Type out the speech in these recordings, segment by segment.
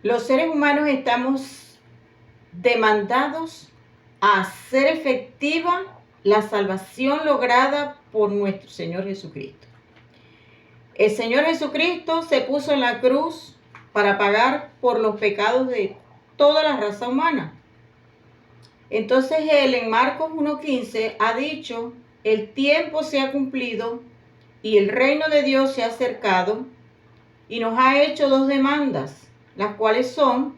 Los seres humanos estamos demandados a hacer efectiva la salvación lograda por nuestro Señor Jesucristo. El Señor Jesucristo se puso en la cruz para pagar por los pecados de toda la raza humana. Entonces Él en Marcos 1:15 ha dicho: el tiempo se ha cumplido y el reino de Dios se ha acercado, y nos ha hecho dos demandas, las cuales son: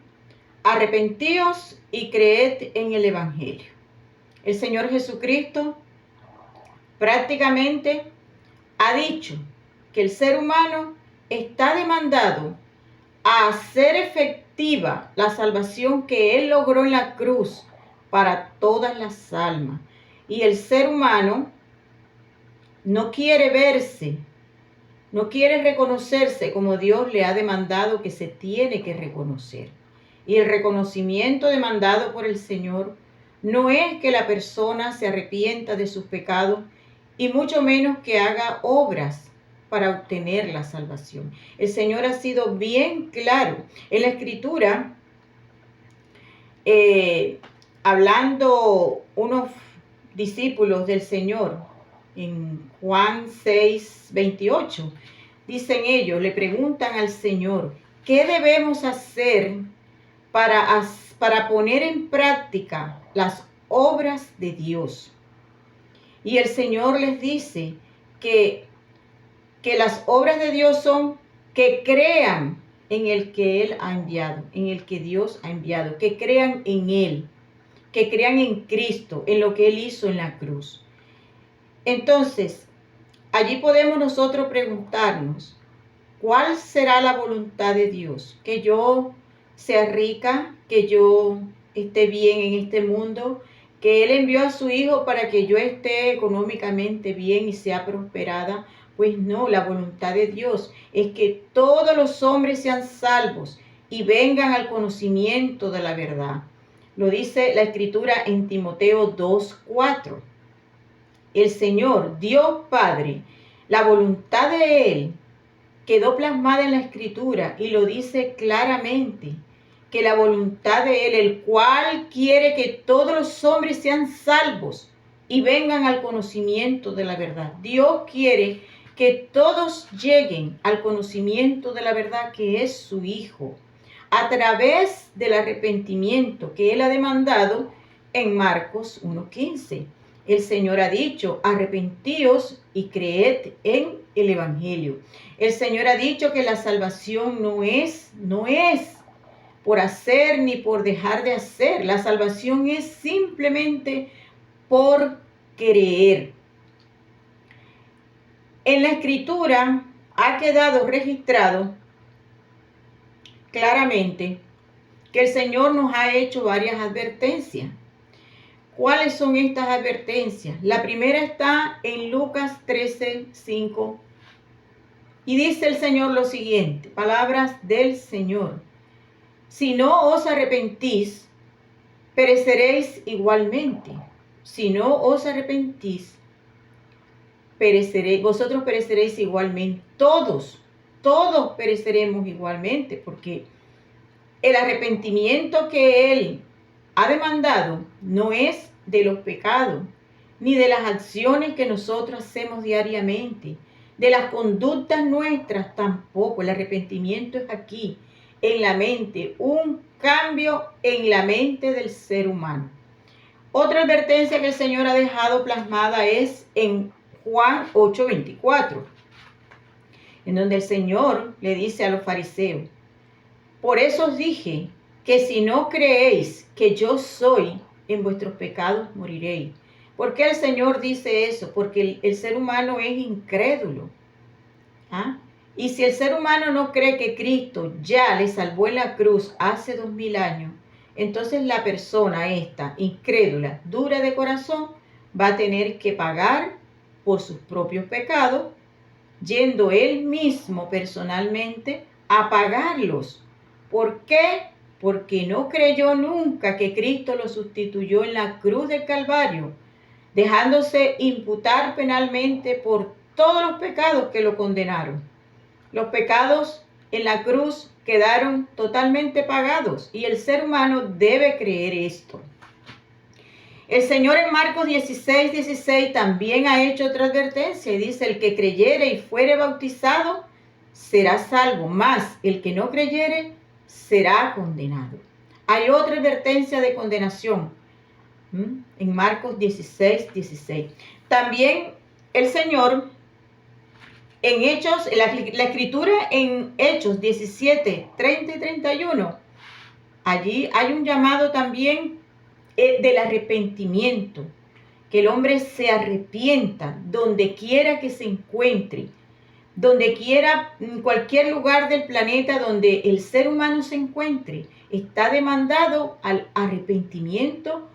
arrepentíos y creed en el Evangelio. El Señor Jesucristo prácticamente ha dicho que el ser humano está demandado a hacer efectiva la salvación que Él logró en la cruz para todas las almas. Y el ser humano no quiere verse, no quiere reconocerse como Dios le ha demandado que se tiene que reconocer. Y el reconocimiento demandado por el Señor no es que la persona se arrepienta de sus pecados y mucho menos que haga obras para obtener la salvación. El Señor ha sido bien claro en la Escritura, hablando unos discípulos del Señor en Juan 6:28. Dicen ellos, le preguntan al Señor: ¿qué debemos hacer para poner en práctica las obras de Dios? Y el Señor les dice que las obras de Dios son que crean en el que Él ha enviado, en el que Dios ha enviado, que crean en Él, que crean en Cristo, en lo que Él hizo en la cruz. Entonces, allí podemos nosotros preguntarnos: ¿cuál será la voluntad de Dios? ¿Que yo sea rica? ¿Que yo esté bien en este mundo? ¿Que Él envió a su Hijo para que yo esté económicamente bien y sea prosperada? Pues no, la voluntad de Dios es que todos los hombres sean salvos y vengan al conocimiento de la verdad. Lo dice la Escritura en Timoteo 2:4. El Señor, Dios Padre, la voluntad de Él quedó plasmada en la Escritura y lo dice claramente, que la voluntad de Él, el cual quiere que todos los hombres sean salvos y vengan al conocimiento de la verdad. Dios quiere que todos lleguen al conocimiento de la verdad, que es su Hijo, a través del arrepentimiento que Él ha demandado en Marcos 1:15. El Señor ha dicho: arrepentíos y creed en el Evangelio. El Señor ha dicho que la salvación no es por hacer ni por dejar de hacer. La salvación es simplemente por creer. En la Escritura ha quedado registrado claramente que el Señor nos ha hecho varias advertencias. ¿Cuáles son estas advertencias? La primera está en Lucas 13:5. Y dice el Señor lo siguiente, palabras del Señor: si no os arrepentís, pereceréis igualmente. Si no os arrepentís, vosotros pereceréis igualmente. Todos pereceremos igualmente, porque el arrepentimiento que Él ha demandado no es de los pecados, ni de las acciones que nosotros hacemos diariamente, de las conductas nuestras tampoco. El arrepentimiento es aquí, en la mente, un cambio en la mente del ser humano. Otra advertencia que el Señor ha dejado plasmada es en Juan 8:24, en donde el Señor le dice a los fariseos: por eso os dije que si no creéis que yo soy, en vuestros pecados moriréis. ¿Por qué el Señor dice eso? Porque el ser humano es incrédulo. ¿Ah? Y si el ser humano no cree que Cristo ya le salvó en la cruz hace 2000 años, entonces la persona esta, incrédula, dura de corazón, va a tener que pagar por sus propios pecados, yendo él mismo personalmente a pagarlos. ¿Por qué? Porque no creyó nunca que Cristo lo sustituyó en la cruz del Calvario, dejándose imputar penalmente por todos los pecados que lo condenaron. Los pecados en la cruz quedaron totalmente pagados y el ser humano debe creer esto. El Señor en Marcos 16:16 también ha hecho otra advertencia y dice: el que creyere y fuere bautizado será salvo, mas el que no creyere será condenado. Hay otra advertencia de condenación en Marcos 16:16. También el Señor en Hechos, la escritura en Hechos 17:30 y 31, allí hay un llamado también del arrepentimiento, que el hombre se arrepienta donde quiera que se encuentre, donde quiera, en cualquier lugar del planeta donde el ser humano se encuentre, está demandado al arrepentimiento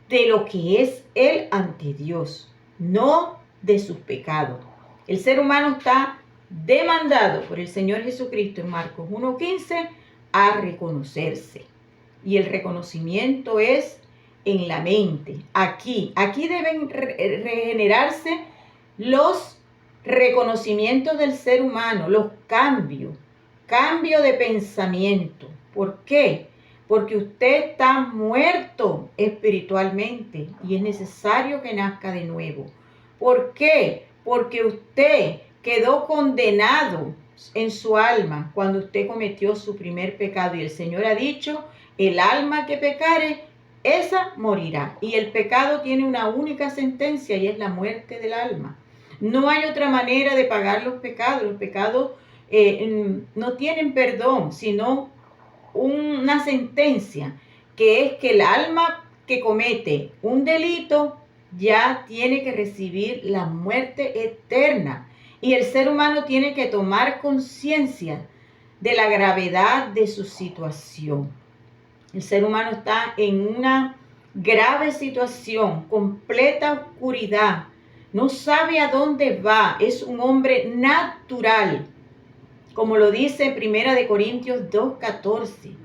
de lo que es él ante Dios, no de sus pecados. El ser humano está demandado por el Señor Jesucristo en Marcos 1:15 a reconocerse. Y el reconocimiento es en la mente. Aquí deben regenerarse los reconocimientos del ser humano, los cambios, cambio de pensamiento. ¿Por qué? Porque usted está muerto espiritualmente y es necesario que nazca de nuevo. ¿Por qué? Porque usted quedó condenado en su alma cuando usted cometió su primer pecado. Y el Señor ha dicho: el alma que pecare, esa morirá. Y el pecado tiene una única sentencia y es la muerte del alma. No hay otra manera de pagar los pecados. Los pecados no tienen perdón, sino una sentencia, que es que el alma que comete un delito ya tiene que recibir la muerte eterna. Y el ser humano tiene que tomar conciencia de la gravedad de su situación. El ser humano está en una grave situación, completa oscuridad. No sabe a dónde va. Es un hombre natural. Como lo dice 1 Corintios 2:14,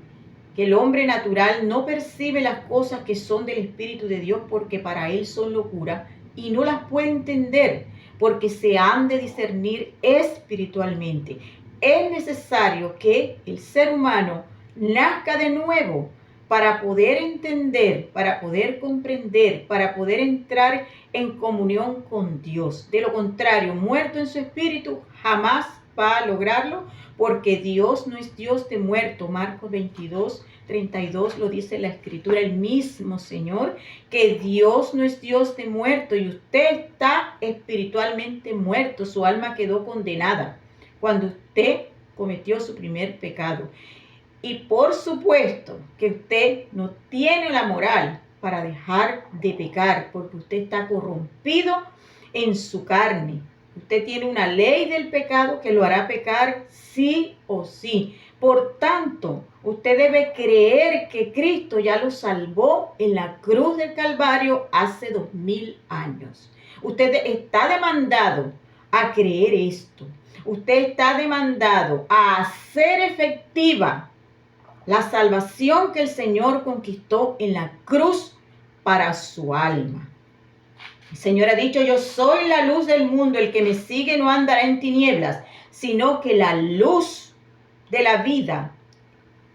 que el hombre natural no percibe las cosas que son del Espíritu de Dios porque para él son locura y no las puede entender porque se han de discernir espiritualmente. Es necesario que el ser humano nazca de nuevo para poder entender, para poder comprender, para poder entrar en comunión con Dios. De lo contrario, muerto en su espíritu, jamás va a lograrlo, porque Dios no es Dios de muerto. Marcos 22:32 lo dice la Escritura, el mismo Señor, que Dios no es Dios de muerto y usted está espiritualmente muerto. Su alma quedó condenada cuando usted cometió su primer pecado. Y por supuesto que usted no tiene la moral para dejar de pecar, porque usted está corrompido en su carne. Usted tiene una ley del pecado que lo hará pecar sí o sí. Por tanto, usted debe creer que Cristo ya lo salvó en la cruz del Calvario hace 2000 años. Usted está demandado a creer esto. Usted está demandado a hacer efectiva la salvación que el Señor conquistó en la cruz para su alma. El Señor ha dicho: yo soy la luz del mundo, el que me sigue no andará en tinieblas, sino que la luz de la vida,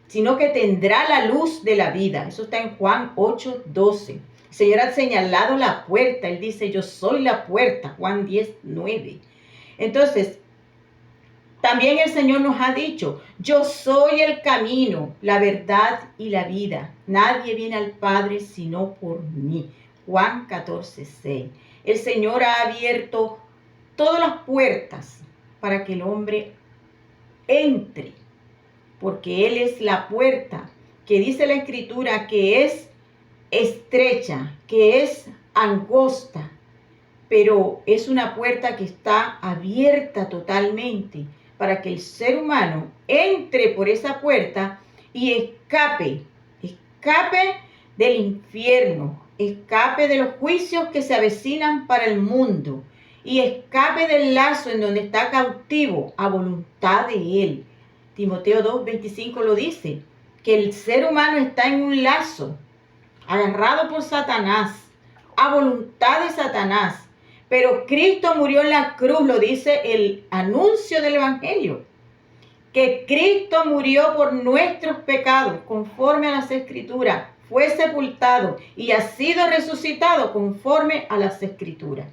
sino que tendrá la luz de la vida. Eso está en Juan 8:12. El Señor ha señalado la puerta. Él dice: yo soy la puerta, Juan 10:9. Entonces, también el Señor nos ha dicho: yo soy el camino, la verdad y la vida. Nadie viene al Padre sino por mí. Juan 14:6. El Señor ha abierto todas las puertas para que el hombre entre, porque Él es la puerta, que dice la Escritura que es estrecha, que es angosta, pero es una puerta que está abierta totalmente para que el ser humano entre por esa puerta y escape del infierno, escape de los juicios que se avecinan para el mundo y escape del lazo en donde está cautivo a voluntad de Él. Timoteo 2:25 lo dice, que el ser humano está en un lazo, agarrado por Satanás, a voluntad de Satanás. Pero Cristo murió en la cruz, lo dice el anuncio del Evangelio. que Cristo murió por nuestros pecados, conforme a las Escrituras, fue sepultado y ha sido resucitado conforme a las Escrituras.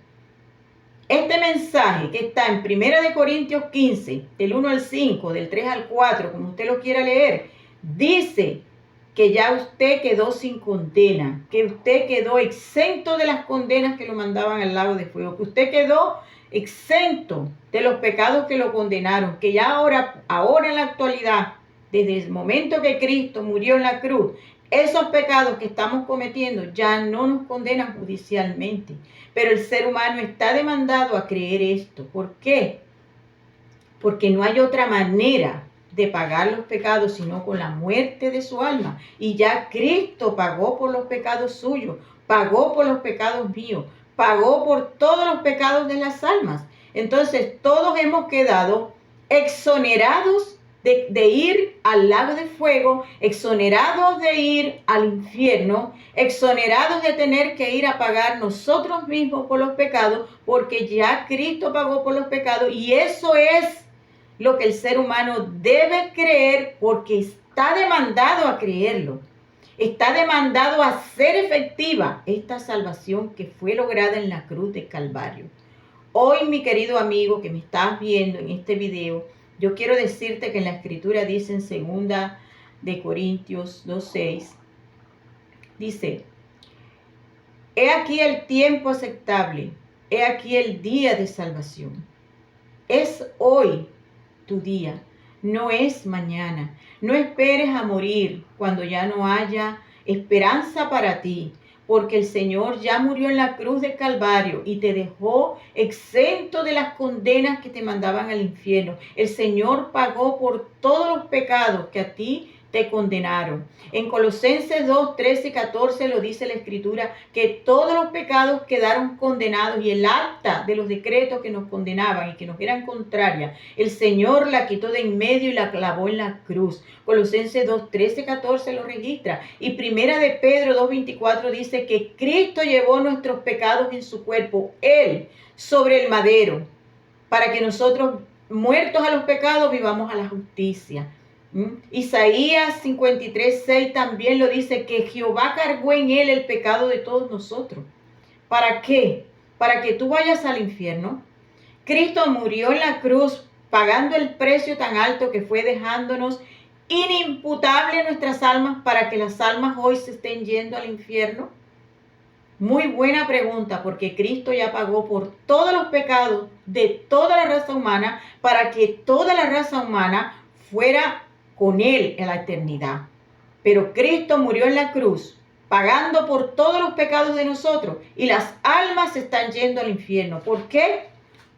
Este mensaje que está en 1 Corintios 15, del 1 al 5, del 3 al 4, como usted lo quiera leer, dice que ya usted quedó sin condena, que usted quedó exento de las condenas que lo mandaban al lago de fuego, que usted quedó exento de los pecados que lo condenaron, que ya ahora en la actualidad, desde el momento que Cristo murió en la cruz, esos pecados que estamos cometiendo ya no nos condenan judicialmente. Pero el ser humano está demandado a creer esto. ¿Por qué? Porque no hay otra manera de pagar los pecados sino con la muerte de su alma. Y ya Cristo pagó por los pecados suyos, pagó por los pecados míos, pagó por todos los pecados de las almas. Entonces todos hemos quedado exonerados de ir al lago de fuego, exonerados de ir al infierno, exonerados de tener que ir a pagar nosotros mismos por los pecados, porque ya Cristo pagó por los pecados, y eso es lo que el ser humano debe creer, porque está demandado a creerlo. Está demandado a hacer efectiva esta salvación que fue lograda en la cruz de Calvario. Hoy, mi querido amigo que me estás viendo en este video, yo quiero decirte que en la Escritura dice en 2 Corintios 2:6, dice: he aquí el tiempo aceptable, he aquí el día de salvación. Es hoy tu día, no es mañana. No esperes a morir cuando ya no haya esperanza para ti, porque el Señor ya murió en la cruz de Calvario y te dejó exento de las condenas que te mandaban al infierno. El Señor pagó por todos los pecados que a ti te condenaron. En Colosenses 2, 13 y 14 lo dice la Escritura, que todos los pecados quedaron condenados, y el acta de los decretos que nos condenaban y que nos eran contrarias, el Señor la quitó de en medio y la clavó en la cruz. Colosenses 2, 13, 14 lo registra. Y Primera de Pedro 2, 24 dice que Cristo llevó nuestros pecados en su cuerpo, Él, sobre el madero, para que nosotros, muertos a los pecados, vivamos a la justicia. Isaías 53, 6 también lo dice, que Jehová cargó en él el pecado de todos nosotros. ¿Para qué? Para que tú vayas al infierno. Cristo murió en la cruz pagando el precio tan alto que fue dejándonos inimputable nuestras almas para que las almas hoy se estén yendo al infierno. Muy buena pregunta, porque Cristo ya pagó por todos los pecados de toda la raza humana para que toda la raza humana fuera con Él en la eternidad. Pero Cristo murió en la cruz, pagando por todos los pecados de nosotros, y las almas se están yendo al infierno. ¿Por qué?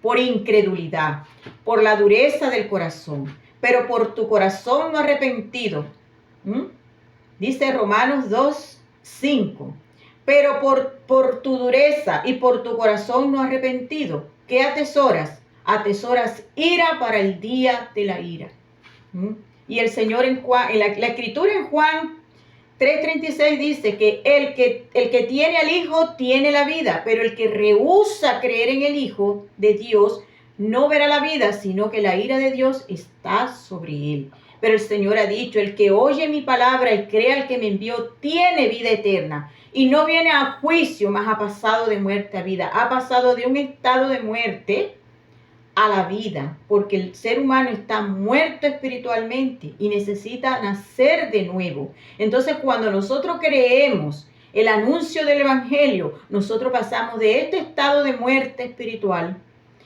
Por incredulidad, por la dureza del corazón, pero por tu corazón no arrepentido. Dice Romanos 2, 5. Pero por tu dureza y por tu corazón no arrepentido, ¿qué atesoras? Atesoras ira para el día de la ira. Y el Señor en la Escritura en Juan 3:36 dice que el que tiene al Hijo tiene la vida, pero el que rehúsa creer en el Hijo de Dios no verá la vida, sino que la ira de Dios está sobre él. Pero el Señor ha dicho: el que oye mi palabra y cree al que me envió tiene vida eterna, y no viene a juicio, mas ha pasado de muerte a vida. Ha pasado de un estado de muerte a la vida, porque el ser humano está muerto espiritualmente y necesita nacer de nuevo. Entonces, cuando nosotros creemos el anuncio del Evangelio, nosotros pasamos de este estado de muerte espiritual,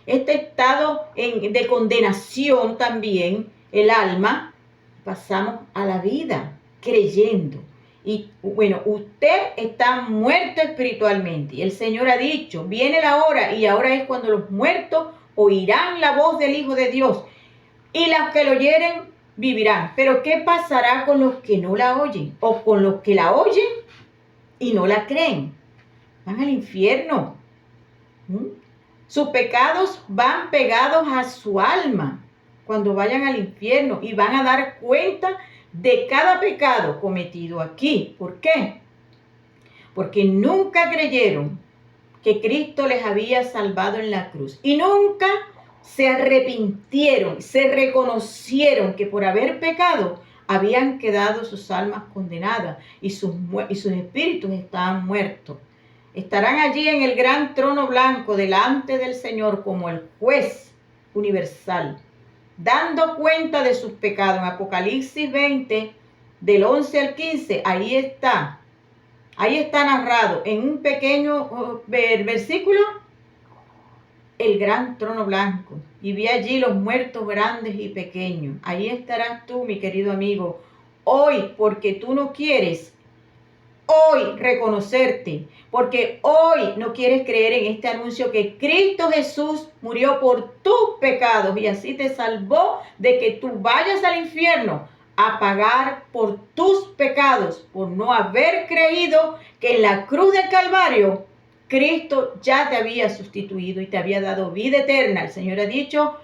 este estado de condenación también, el alma, pasamos a la vida creyendo. Y bueno, usted está muerto espiritualmente. Y el Señor ha dicho: viene la hora, y ahora es cuando los muertos oirán la voz del Hijo de Dios, y los que lo oyeren vivirán. Pero ¿qué pasará con los que no la oyen? O con los que la oyen y no la creen. Van al infierno. Sus pecados van pegados a su alma cuando vayan al infierno, y van a dar cuenta de cada pecado cometido aquí. ¿Por qué? Porque nunca creyeron que Cristo les había salvado en la cruz, y nunca se arrepintieron, se reconocieron que por haber pecado habían quedado sus almas condenadas y sus espíritus estaban muertos. Estarán allí en el gran trono blanco delante del Señor como el juez universal, dando cuenta de sus pecados. En Apocalipsis 20, del 11 al 15, ahí está narrado en un pequeño versículo el gran trono blanco, y vi allí los muertos grandes y pequeños. Ahí estarás tú, mi querido amigo, hoy, porque tú no quieres hoy reconocerte, porque hoy no quieres creer en este anuncio que Cristo Jesús murió por tus pecados y así te salvó de que tú vayas al infierno a pagar por tus pecados, por no haber creído que en la cruz del Calvario Cristo ya te había sustituido y te había dado vida eterna. El Señor ha dicho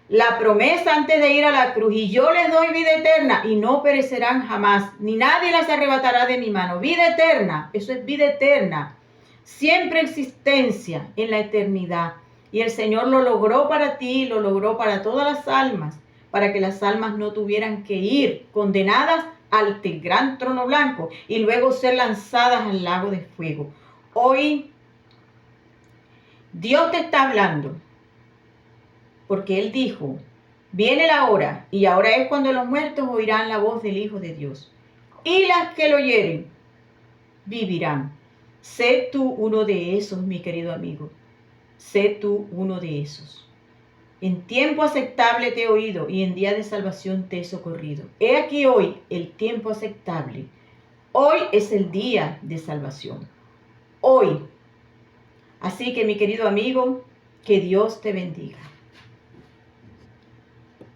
la promesa antes de ir a la cruz: y yo les doy vida eterna y no perecerán jamás, ni nadie las arrebatará de mi mano. Vida eterna, eso es vida eterna, siempre existencia en la eternidad. Y el Señor lo logró para ti, lo logró para todas las almas, para que las almas no tuvieran que ir condenadas al gran trono blanco y luego ser lanzadas al lago de fuego. Hoy Dios te está hablando, porque Él dijo: viene la hora, y ahora es cuando los muertos oirán la voz del Hijo de Dios, y las que lo oyeren vivirán. Sé tú uno de esos, mi querido amigo. Sé tú uno de esos. En tiempo aceptable te he oído, y en día de salvación te he socorrido. He aquí hoy el tiempo aceptable. Hoy es el día de salvación. Hoy. Así que, mi querido amigo, que Dios te bendiga.